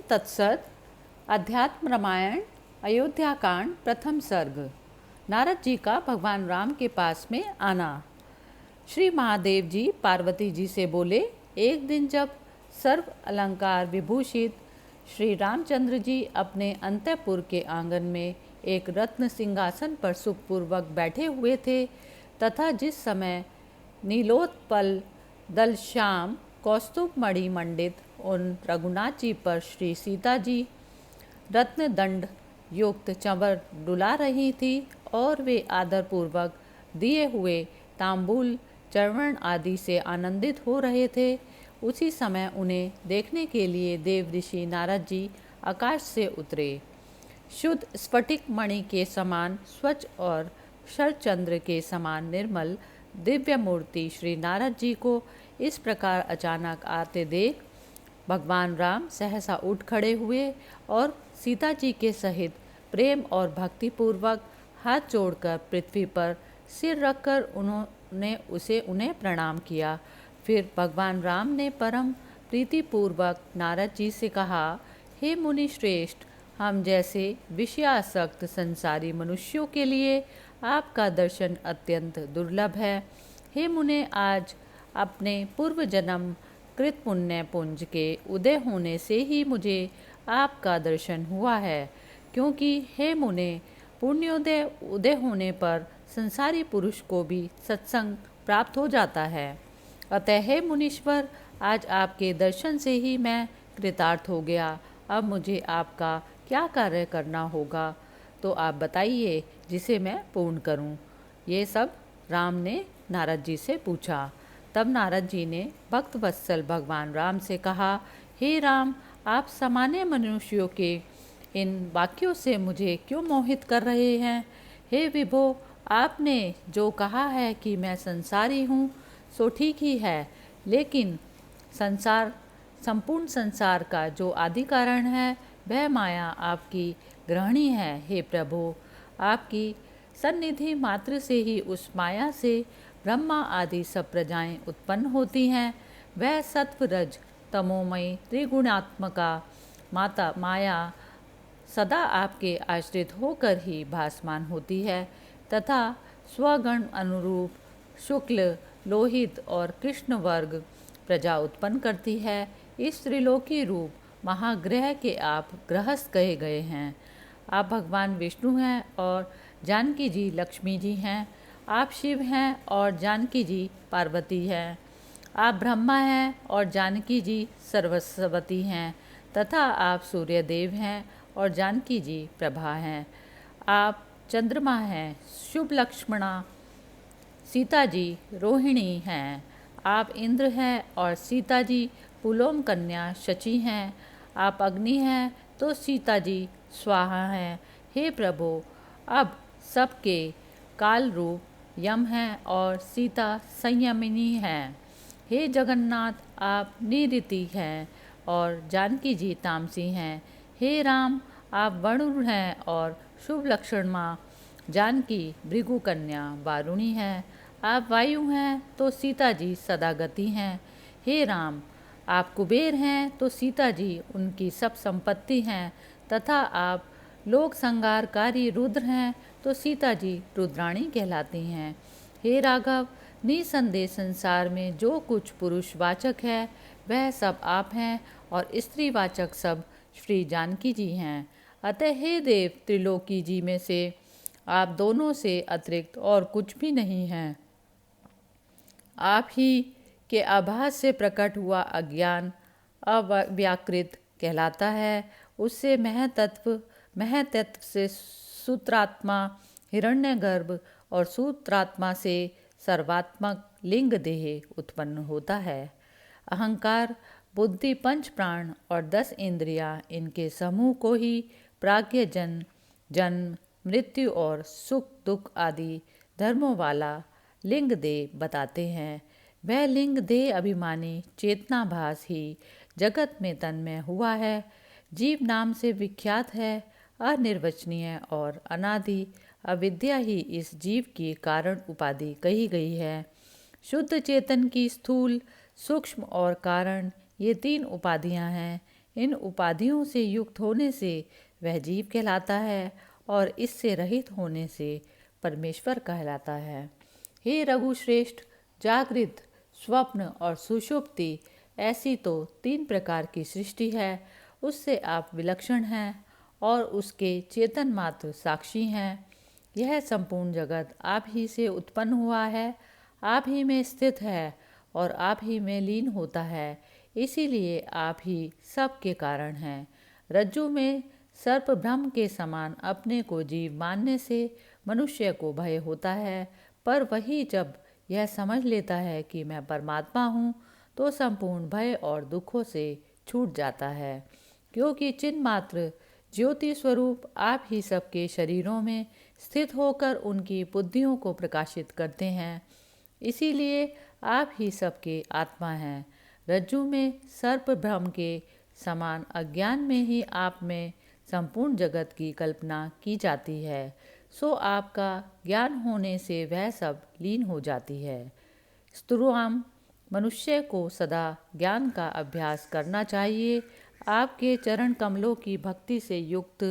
तत्सत। अध्यात्म रामायण अयोध्या कांड प्रथम सर्ग। नारद जी का भगवान राम के पास में आना। श्री महादेव जी पार्वती जी से बोले, एक दिन जब सर्व अलंकार विभूषित श्री रामचंद्र जी अपने अंतःपुर के आंगन में एक रत्न सिंहासन पर सुखपूर्वक बैठे हुए थे तथा जिस समय नीलोत्पल दलश्याम कौस्तुभ मणि मंडित उन रघुनाथ जी पर श्री सीता जी रत्न दंड युक्त चंवर डुला रही थी और वे आदरपूर्वक दिए हुए तांबूल चरण आदि से आनंदित हो रहे थे, उसी समय उन्हें देखने के लिए देव ऋषि नारद जी आकाश से उतरे। शुद्ध स्फटिक मणि के समान स्वच्छ और शरचंद्र के समान निर्मल दिव्य मूर्ति श्री नारद जी को इस प्रकार अचानक आते देख भगवान राम सहसा उठ खड़े हुए और सीता जी के सहित प्रेम और भक्तिपूर्वक हाथ जोड़कर पृथ्वी पर सिर रखकर उन्होंने उन्हें प्रणाम किया। फिर भगवान राम ने परम प्रीतिपूर्वक नारद जी से कहा, हे मुनि श्रेष्ठ, हम जैसे विषयासक्त संसारी मनुष्यों के लिए आपका दर्शन अत्यंत दुर्लभ है। हे मुने, आज अपने पूर्व जन्म कृत पुण्य पुंज के उदय होने से ही मुझे आपका दर्शन हुआ है, क्योंकि हे मुने, पुण्योदय उदय होने पर संसारी पुरुष को भी सत्संग प्राप्त हो जाता है। अतः हे मुनीश्वर, आज आपके दर्शन से ही मैं कृतार्थ हो गया। अब मुझे आपका क्या कार्य करना होगा तो आप बताइए, जिसे मैं पूर्ण करूं। ये सब राम ने नारद जी से पूछा। तब नारद जी ने भक्त वत्सल भगवान राम से कहा, हे राम, आप सामान्य मनुष्यों के इन वाक्यों से मुझे क्यों मोहित कर रहे हैं। हे विभो, आपने जो कहा है कि मैं संसारी हूँ सो ठीक ही है, लेकिन संपूर्ण संसार का जो आदि कारण है वह माया आपकी गृहिणी है। हे प्रभु, आपकी सन्निधि मात्र से ही उस माया से ब्रह्मा आदि सब प्रजाएं उत्पन्न होती हैं। वह सत्व रज तमोमयी त्रिगुणात्मका माता माया सदा आपके आश्रित होकर ही भासमान होती है तथा स्वगण अनुरूप शुक्ल, लोहित और कृष्ण वर्ग प्रजा उत्पन्न करती है। इस त्रिलोकी रूप महाग्रह के आप गृहस्थ कहे गए हैं। आप भगवान विष्णु हैं और जानकी जी लक्ष्मी जी हैं। आप शिव हैं और जानकी जी पार्वती हैं। आप ब्रह्मा हैं और जानकी जी सरस्वती हैं तथा आप सूर्यदेव हैं और जानकी जी प्रभा हैं। आप चंद्रमा हैं, शुभ लक्ष्मणा सीता जी रोहिणी हैं। आप इंद्र हैं और सीता जी पुलोम कन्या शची हैं। आप अग्नि हैं तो सीता जी स्वाहा हैं। हे प्रभु, अब सबके काल रूप यम हैं और सीता संयमिनी हैं। हे जगन्नाथ, आप निरति हैं और जानकी जी तामसी हैं। हे राम, आप वरुण हैं और शुभ लक्षण माँ जानकी भृगु कन्या वारुणी हैं। आप वायु हैं तो सीता जी सदागति हैं। हे राम, आप कुबेर हैं तो सीता जी उनकी सब संपत्ति हैं तथा आप लोक संहारकारी रुद्र हैं तो सीता जी रुद्राणी कहलाती हैं। हे राघव, निसंदेह संसार में जो कुछ पुरुषवाचक है वह सब आप हैं और स्त्रीवाचक सब श्री जानकी जी हैं। अतः हे देव, त्रिलोकी जी में से आप दोनों से अतिरिक्त और कुछ भी नहीं हैं। आप ही के आभास से प्रकट हुआ अज्ञान अव्याकृत कहलाता है। उससे महतत्व से सूत्रात्मा हिरण्यगर्भ और सूत्रात्मा से सर्वात्मक लिंग देह उत्पन्न होता है। अहंकार, बुद्धि, पंच प्राण और 10 इंद्रियां, इनके समूह को ही प्राज्ञ जन्म मृत्यु और सुख दुख आदि धर्मों वाला लिंग देह बताते हैं। वह लिंग देह अभिमानी चेतनाभास ही जगत में तन्मय हुआ है, जीव नाम से विख्यात है। अनिर्वचनीय और अनादि अविद्या ही इस जीव की कारण उपाधि कही गई है। शुद्ध चेतन की स्थूल, सूक्ष्म और कारण, ये 3 उपाधियां हैं। इन उपाधियों से युक्त होने से वह जीव कहलाता है और इससे रहित होने से परमेश्वर कहलाता है। हे रघुश्रेष्ठ, जागृत, स्वप्न और सुषुप्ति ऐसी तो 3 प्रकार की सृष्टि है, उससे आप विलक्षण हैं और उसके चेतन मात्र साक्षी हैं। यह संपूर्ण जगत आप ही से उत्पन्न हुआ है, आप ही में स्थित है और आप ही में लीन होता है, इसीलिए आप ही सब के कारण हैं। रज्जु में सर्प भ्रम के समान अपने को जीव मानने से मनुष्य को भय होता है, पर वही जब यह समझ लेता है कि मैं परमात्मा हूँ तो संपूर्ण भय और दुखों से छूट जाता है, क्योंकि चिन्ह मात्र ज्योति स्वरूप आप ही सबके शरीरों में स्थित होकर उनकी बुद्धियों को प्रकाशित करते हैं, इसीलिए आप ही सबके आत्मा हैं। रज्जु में सर्प भ्रम के समान अज्ञान में ही आप में संपूर्ण जगत की कल्पना की जाती है, सो आपका ज्ञान होने से वह सब लीन हो जाती है। स्तुराम मनुष्य को सदा ज्ञान का अभ्यास करना चाहिए। आपके चरण कमलों की भक्ति से युक्त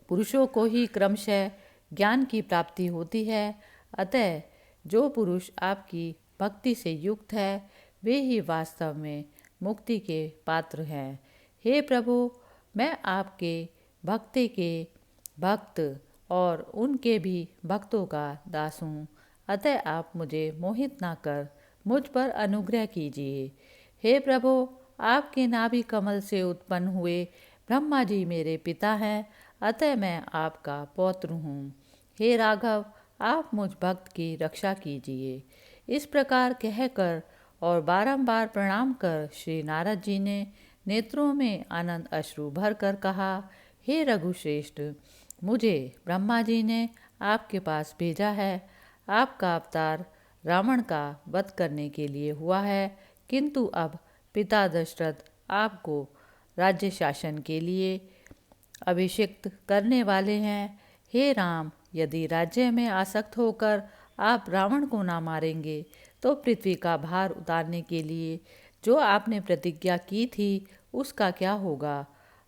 पुरुषों को ही क्रमशः ज्ञान की प्राप्ति होती है, अतः जो पुरुष आपकी भक्ति से युक्त है वे ही वास्तव में मुक्ति के पात्र हैं। हे प्रभु, मैं आपके भक्ति के भक्त और उनके भी भक्तों का दास हूँ, अतः आप मुझे मोहित ना कर मुझ पर अनुग्रह कीजिए। हे प्रभु, आपके नाभि कमल से उत्पन्न हुए ब्रह्मा जी मेरे पिता हैं, अतः मैं आपका पौत्र हूँ। हे राघव, आप मुझ भक्त की रक्षा कीजिए। इस प्रकार कहकर और बारंबार प्रणाम कर श्री नारद जी ने नेत्रों में आनंद अश्रु भर कर कहा, हे रघुश्रेष्ठ, मुझे ब्रह्मा जी ने आपके पास भेजा है। आपका अवतार रावण का वध करने के लिए हुआ है, किंतु अब पिता दशरथ आपको राज्य शासन के लिए अभिषिक्त करने वाले हैं। हे राम, यदि राज्य में आसक्त होकर आप रावण को ना मारेंगे तो पृथ्वी का भार उतारने के लिए जो आपने प्रतिज्ञा की थी उसका क्या होगा।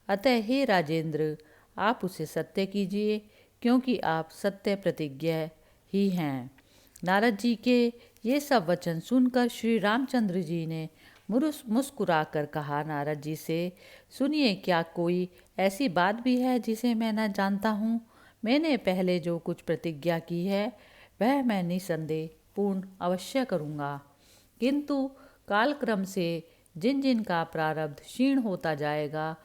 अतः हे राजेंद्र, आप उसे सत्य कीजिए, क्योंकि आप सत्य प्रतिज्ञा ही हैं। नारद जी के ये सब वचन सुनकर श्री रामचंद्र जी ने मुस्कुराकर कहा नारद जी से, सुनिए, क्या कोई ऐसी बात भी है जिसे मैं न जानता हूँ। मैंने पहले जो कुछ प्रतिज्ञा की है वह मैं निसंदेह पूर्ण अवश्य करूँगा, किंतु कालक्रम से जिन जिन का प्रारब्ध क्षीण होता जाएगा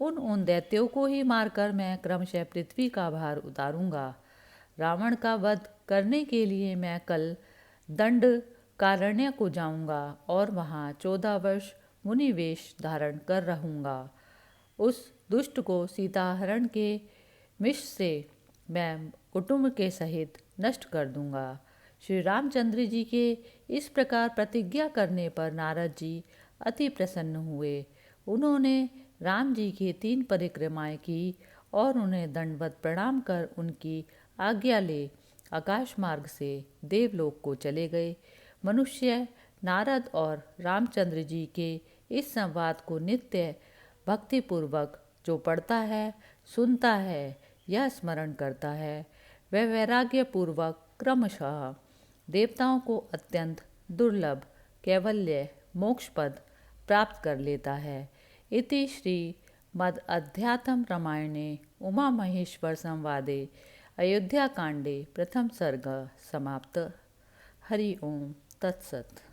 उन दैत्यों को ही मारकर मैं क्रमशः पृथ्वी का भार उतारूँगा। रावण का वध करने के लिए मैं कल दंड कारण्य को जाऊंगा और वहाँ 14 वर्ष मुनिवेश धारण कर रहूँगा। उस दुष्ट को सीताहरण के विष से मैं कुटुंब के सहित नष्ट कर दूंगा। श्री रामचंद्र जी के इस प्रकार प्रतिज्ञा करने पर नारद जी अति प्रसन्न हुए। उन्होंने राम जी की 3 परिक्रमाएं की और उन्हें दंडवत प्रणाम कर उनकी आज्ञा ले आकाश मार्ग से देवलोक को चले गए। मनुष्य नारद और रामचंद्र जी के इस संवाद को नित्य भक्तिपूर्वक जो पढ़ता है, सुनता है या स्मरण करता है, वह वैराग्यपूर्वक क्रमशः देवताओं को अत्यंत दुर्लभ कैवल्य मोक्षपद प्राप्त कर लेता है। इति श्री मद अध्यात्म रामायणे उमा महेश्वर संवादे अयोध्या कांडे प्रथम सर्ग समाप्त। हरि ओम तत्सत।